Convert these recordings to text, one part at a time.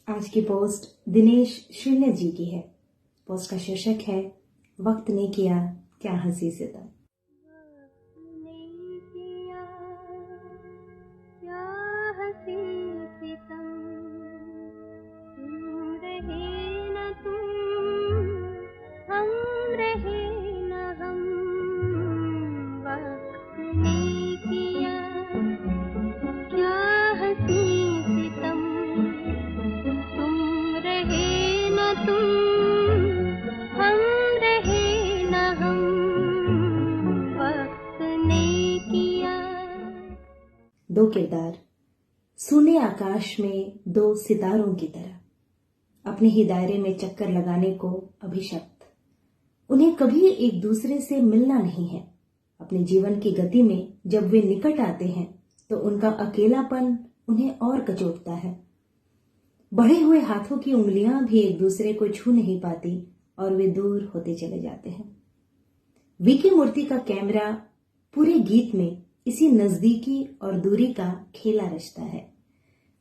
आज की पोस्ट दिनेश श्रीनर जी की है। पोस्ट का शीर्षक है वक्त ने किया क्या हंसी सितम। दो किरदार सूने आकाश में दो सितारों की तरह अपने ही दायरे में चक्कर लगाने को अभिशप्त। उन्हें कभी एक दूसरे से मिलना नहीं है। अपने जीवन की गति में जब वे निकट आते हैं तो उनका अकेलापन उन्हें और कचोटता है। बढ़े हुए हाथों की उंगलियां भी एक दूसरे को छू नहीं पाती और वे दूर होते चले जाते हैं। वीके मूर्ति का कैमरा पूरे गीत में इसी नजदीकी और दूरी का खेला रचता है।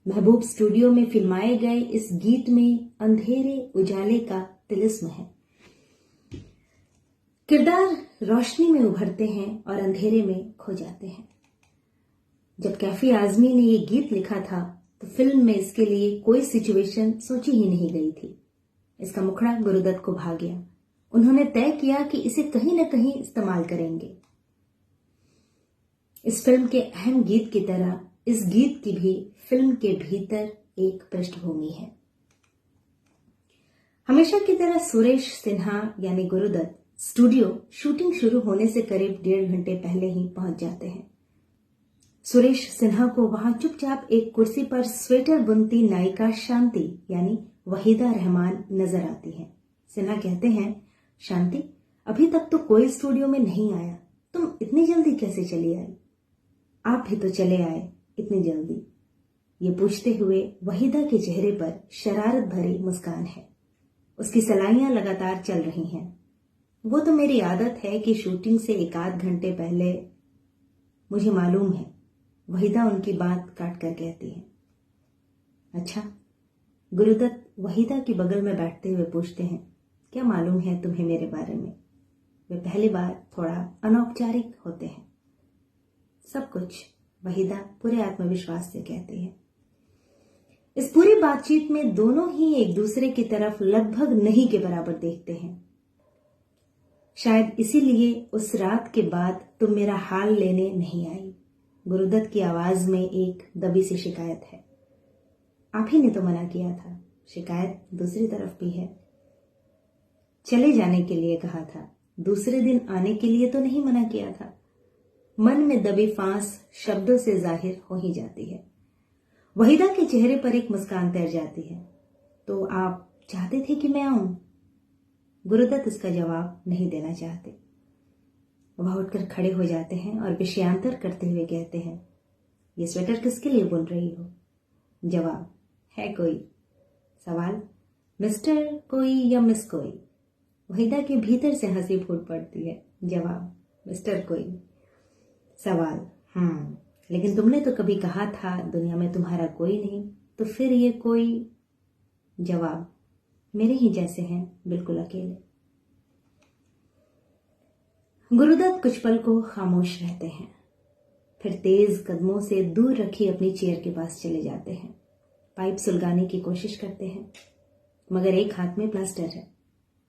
महबूब स्टूडियो में फिल्माए गए इस गीत में अंधेरे उजाले का तिलिस्म है। किरदार रोशनी में उभरते हैं और अंधेरे में खो जाते हैं। जब कैफी आजमी ने ये गीत लिखा था तो फिल्म में इसके लिए कोई सिचुएशन सोची ही नहीं गई थी। इसका मुखड़ा गुरुदत्त को भा गया। उन्होंने तय किया कि इसे कहीं न कहीं इस्तेमाल करेंगे। इस फिल्म के अहम गीत की तरह इस गीत की भी फिल्म के भीतर एक पृष्ठभूमि है। हमेशा की तरह सुरेश सिन्हा यानी गुरुदत्त स्टूडियो शूटिंग शुरू होने से करीब 1.5 घंटे पहले ही पहुंच जाते हैं। सुरेश सिन्हा को वहां चुपचाप एक कुर्सी पर स्वेटर बुनती नायिका शांति यानी वहीदा रहमान नजर आती है। सिन्हा कहते हैं, शांति, अभी तक तो कोई स्टूडियो में नहीं आया, तुम इतनी जल्दी कैसे चली आई? आप भी तो चले आए इतनी जल्दी। ये पूछते हुए वहीदा के चेहरे पर शरारत भरी मुस्कान है। उसकी सलाइयां लगातार चल रही हैं। वो तो मेरी आदत है कि शूटिंग से 1-8 घंटे पहले। मुझे मालूम है, वहीदा उनकी बात काट कर कहती है। अच्छा, गुरुदत्त वहीदा के बगल में बैठते हुए पूछते हैं, क्या मालूम है तुम्हें मेरे बारे में? वे पहली बार थोड़ा अनौपचारिक होते हैं। सब कुछ, वहीदा पूरे आत्मविश्वास से कहती है। इस पूरी बातचीत में दोनों ही एक दूसरे की तरफ लगभग नहीं के बराबर देखते हैं। शायद इसीलिए उस रात के बाद तुम मेरा हाल लेने नहीं आई। गुरुदत्त की आवाज में एक दबी सी शिकायत है। आप ही ने तो मना किया था। शिकायत दूसरी तरफ भी है। चले जाने के लिए कहा था, दूसरे दिन आने के लिए तो नहीं मना किया था। मन में दबी फांस शब्दों से जाहिर हो ही जाती है। वहीदा के चेहरे पर एक मुस्कान तैर जाती है। तो आप चाहते थे कि मैं आऊं? गुरुदत्त इसका जवाब नहीं देना चाहते। वह उठकर खड़े हो जाते हैं और विषयांतर करते हुए कहते हैं, ये स्वेटर किसके लिए बुन रही हो? जवाब, है कोई? सवाल, मिस्टर कोई या मिस कोई? वहीदा के भीतर से हंसी फूट पड़ती है। जवाब, मिस्टर कोई। सवाल, लेकिन तुमने तो कभी कहा था दुनिया में तुम्हारा कोई नहीं, तो फिर ये कोई? जवाब, मेरे ही जैसे हैं, बिल्कुल अकेले। गुरुदत्त कुछ पल को खामोश रहते हैं, फिर तेज कदमों से दूर रखी अपनी चेयर के पास चले जाते हैं। पाइप सुलगाने की कोशिश करते हैं, मगर एक हाथ में प्लास्टर है।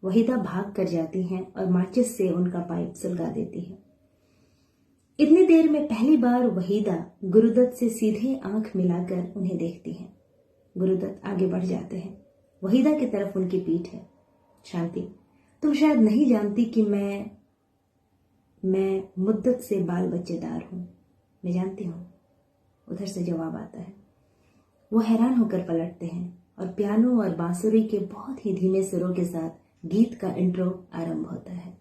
वहीदा भाग कर जाती हैं और माचिस से उनका पाइप सुलगा देती है। इतनी देर में पहली बार वहीदा गुरुदत्त से सीधे आंख मिलाकर उन्हें देखती हैं। गुरुदत्त आगे बढ़ जाते हैं। वहीदा की तरफ उनकी पीठ है। शांति, तुम शायद नहीं जानती कि मैं मुद्दत से बाल बच्चेदार हूं। मैं जानती हूं, उधर से जवाब आता है। वो हैरान होकर पलटते हैं और पियानो और बांसुरी के बहुत ही धीमे सुरों के साथ गीत का इंट्रो आरंभ होता है।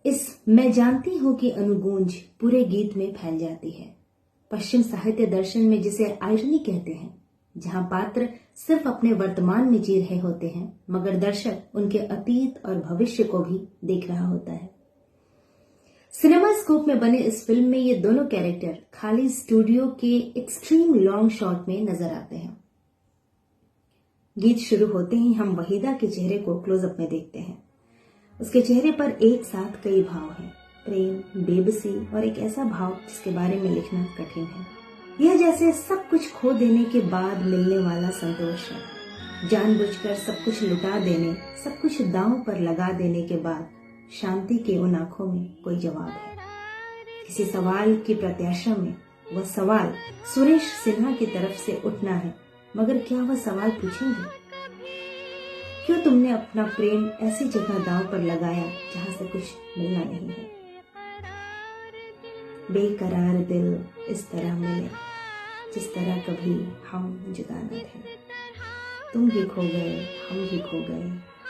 इस मैं जानती हूं की अनुगूंज पूरे गीत में फैल जाती है। पश्चिम साहित्य दर्शन में जिसे आयरनी कहते हैं, जहां पात्र सिर्फ अपने वर्तमान में जी रहे होते हैं मगर दर्शक उनके अतीत और भविष्य को भी देख रहा होता है। सिनेमा स्कोप में बने इस फिल्म में ये दोनों कैरेक्टर खाली स्टूडियो के एक्सट्रीम लॉन्ग शॉट में नजर आते हैं। गीत शुरू होते ही हम वहीदा के चेहरे को क्लोजअप में देखते हैं। उसके चेहरे पर एक साथ कई भाव हैं, प्रेम, बेबसी और एक ऐसा भाव जिसके बारे में लिखना कठिन है। यह जैसे सब कुछ खो देने के बाद मिलने वाला संतोष है। जानबूझकर सब कुछ लुटा देने, सब कुछ दांव पर लगा देने के बाद शांति के उन आंखों में कोई जवाब है। किसी सवाल की प्रत्याशा में वह सवाल सुरेश सिन्हा की तरफ से उठना है, मगर क्या वह सवाल पूछेंगे, क्यों तुमने अपना प्रेम ऐसी जगह दांव पर लगाया जहां से कुछ मिलना नहीं है। बेकरार दिल इस तरह मिले जिस तरह कभी हम जुदा न थे। तुम भी खो गए, हम भी खो गए,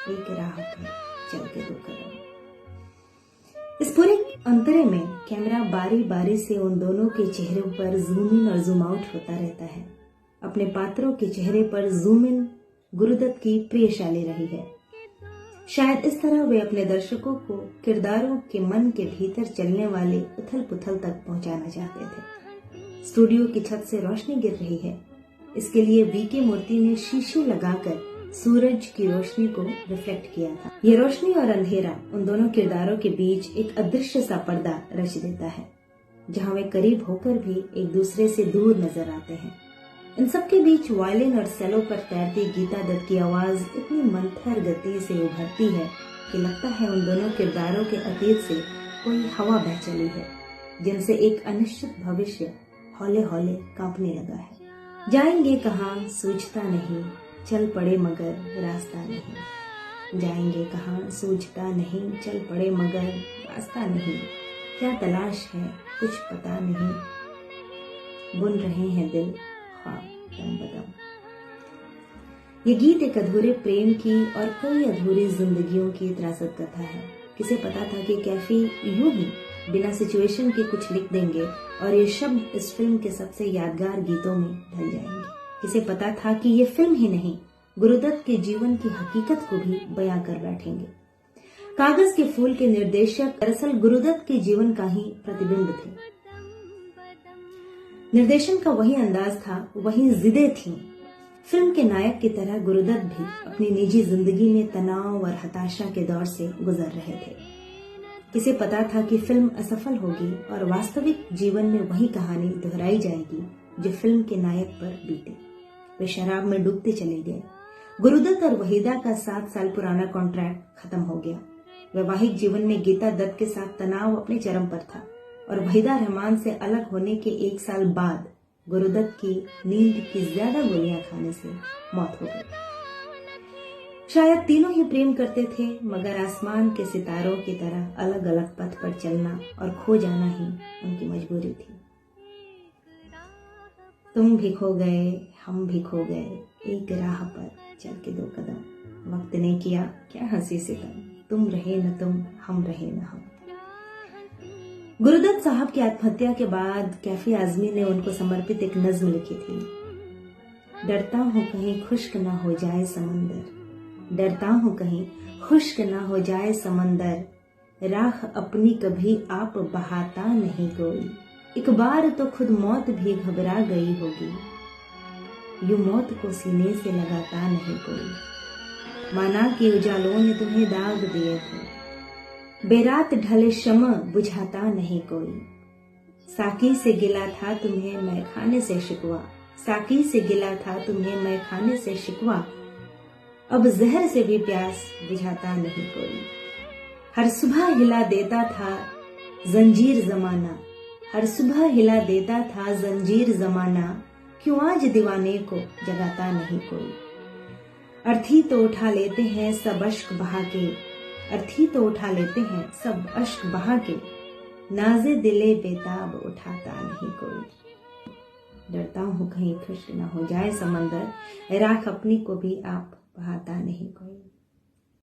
एक राह पर चल के 2 कदम। इस पूरे अंतरे में कैमरा बारी बारी से उन दोनों के चेहरों पर जूम इन और जूम आउट होता रहता है। अपने पात्रों के चेहरे पर जूम इन गुरुदत्त की प्रियशाली रही है। शायद इस तरह वे अपने दर्शकों को किरदारों के मन के भीतर चलने वाले उथल पुथल तक पहुंचाना चाहते थे। स्टूडियो की छत से रोशनी गिर रही है, इसके लिए वीके मूर्ति ने शीशे लगाकर सूरज की रोशनी को रिफ्लेक्ट किया था। ये रोशनी और अंधेरा उन दोनों किरदारों के बीच एक अदृश्य सा पर्दा रच देता है, जहां वे करीब होकर भी एक दूसरे से दूर नजर आते हैं। इन सबके बीच वायलिन और सेलो पर तैरती गीता दत्त की आवाज इतनी मंथर गति से उभरती है कि लगता है उन दोनों किरदारों के अतीत से कोई हवा बह चली है, जिनसे एक अनिश्चित भविष्य हौले हौले कांपने लगा है। जाएंगे कहाँ सूझता नहीं, चल पड़े मगर रास्ता नहीं। जाएंगे कहाँ सूझता नहीं, चल पड़े मगर रास्ता नहीं। क्या तलाश है कुछ पता नहीं, बुन रहे हैं दिल ख्वाब दम बदम। ये गीत एक अधूरे प्रेम की और कई अधूरी जिंदगियों की त्रासद कथा है। किसे पता था कि कैफी यूं ही बिना सिचुएशन के कुछ लिख देंगे और ये शब्द इस फिल्म के सबसे यादगार गीतों में ढल जाएंगे। किसे पता था कि ये फिल्म ही नहीं, गुरुदत्त के जीवन की हकीकत को भी बयां कर बैठेंगे। कागज के फूल के निर्देशक दरअसल गुरुदत्त के जीवन का ही प्रतिबिंब थे। निर्देशन का वही अंदाज था, वही जिदें थीं। फिल्म के नायक की तरह गुरुदत्त भी अपनी निजी जिंदगी में तनाव और हताशा के दौर से गुजर रहे थे। किसे पता था कि फिल्म असफल होगी और वास्तविक जीवन में वही कहानी दोहराई जाएगी जो फिल्म के नायक पर बीती। वे शराब में डूबते चले गए। गुरुदत्त और वहीदा का 7 साल पुराना कॉन्ट्रैक्ट खत्म हो गया। वैवाहिक जीवन में गीता दत्त के साथ तनाव अपने चरम पर था और वहीदा रहमान से अलग होने के 1 साल बाद गुरुदत्त की नींद की ज्यादा गोलियां खाने से मौत हो गई। शायद तीनों ही प्रेम करते थे, मगर आसमान के सितारों की तरह अलग अलग पथ पर चलना और खो जाना ही उनकी मजबूरी थी। तुम भी खो गए, हम भी खो गए, एक राह पर चल के 2 कदम। वक्त ने किया क्या हंसी सितम, तुम रहे न तुम, हम रहे न हम। गुरुदत्त साहब की आत्महत्या के बाद कैफी आजमी ने उनको समर्पित एक नज्म लिखी थी। डरता हूँ कहीं खुश्क ना हो जाए समंदर, डरता हूँ कहीं खुश्क ना हो जाए समंदर, राह अपनी कभी आप बहाता नहीं कोई, एक बार तो खुद मौत भी घबरा गई होगी, यूं मौत को सीने से लगाता नहीं कोई, माना कि उजालों ने तुम्हें दाग दिए थे, बेरात ढले शम्म बुझाता नहीं कोई, साकी से गिला था तुम्हें मैं खाने से शिकवा, साकी से गिला था तुम्हें मैं खाने से शिकवा, अब जहर से भी प्यास बुझाता नहीं कोई, हर सुबह हिला देता था जंजीर जमाना, हर सुबह हिला देता था जंजीर जमाना, क्यों आज दीवाने को जगाता नहीं कोई, अर्थी तो उठा लेते हैं सब अश्क बहा के, अर्थी तो उठा लेते हैं सब अश्क बहा के, नाजे दिले बेताब उठाता नहीं कोई, डरता हूँ कहीं खुश्क न हो जाए समंदर, राख अपनी को भी आप बहाता नहीं कोई।